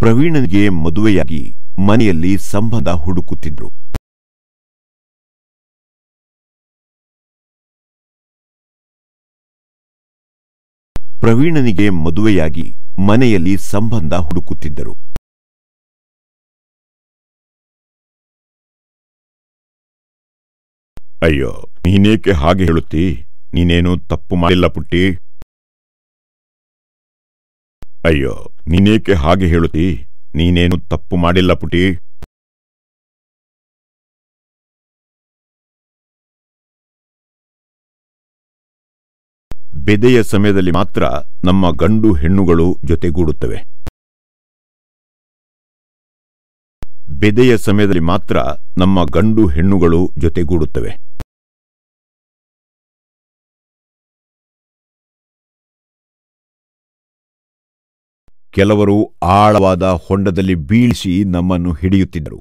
ಪ್ರವೀಣನಿಗೆ ಮದುವೆಯಾಗಿ ಮನೆಯಲ್ಲಿ ಸಂಬಂಧ ಹುಡುಕುತ್ತಿದ್ರು. ಪ್ರವೀಣನಿಗೆ ಮದುವೆಯಾಗಿ ಮನೆಯಲ್ಲಿ ಸಂಬಂಧ ಹುಡುಕುತ್ತಿದ್ದರು. ಅಯ್ಯೋ, ನೀನೇಕೆ ಹಾಗೆ ಹೇಳುತ್ತೀ? ನೀನೇನು ತಪ್ಪು ಮಾಡಿಲ್ಲ ಪುಟ್ಟಿ. ಅಯ್ಯೋ, ನೀನೇಕೆ ಹಾಗೆ ಹೇಳುತ್ತೀ? ನೀನೇನು ತಪ್ಪು ಮಾಡಿಲ್ಲ ಪುಟ್ಟಿ. ಬೆದೆಯ ಸಮಯದಲ್ಲಿ ಮಾತ್ರ ನಮ್ಮ ಗಂಡು ಹೆಣ್ಣುಗಳು ಜೊತೆಗೂಡುತ್ತವೆ. ಬೆದೆಯ ಸಮಯದಲ್ಲಿ ಮಾತ್ರ ನಮ್ಮ ಗಂಡು ಹೆಣ್ಣುಗಳು ಜೊತೆಗೂಡುತ್ತವೆ. ಕೆಲವರು ಆಳವಾದ ಹೊಂಡದಲ್ಲಿ ಬೀಳಿಸಿ ನಮ್ಮನ್ನು ಹಿಡಿಯುತ್ತಿದ್ದರು.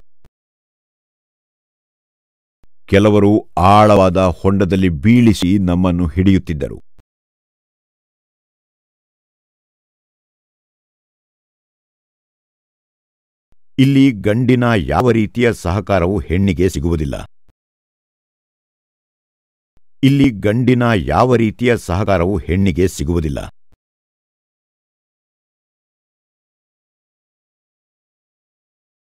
ಕೆಲವರು ಆಳವಾದ ಹೊಂಡದಲ್ಲಿ ಬೀಳಿಸಿ ನಮ್ಮನ್ನು ಹಿಡಿಯುತ್ತಿದ್ದರು. ಇಲ್ಲಿ ಗಂಡಿನ ಯಾವ ರೀತಿಯ ಸಹಕಾರವೂ ಹೆಣ್ಣಿಗೆ ಸಿಗುವುದಿಲ್ಲ. ಇಲ್ಲಿ ಗಂಡಿನ ಯಾವ ರೀತಿಯ ಸಹಕಾರವೂ ಹೆಣ್ಣಿಗೆ ಸಿಗುವುದಿಲ್ಲ.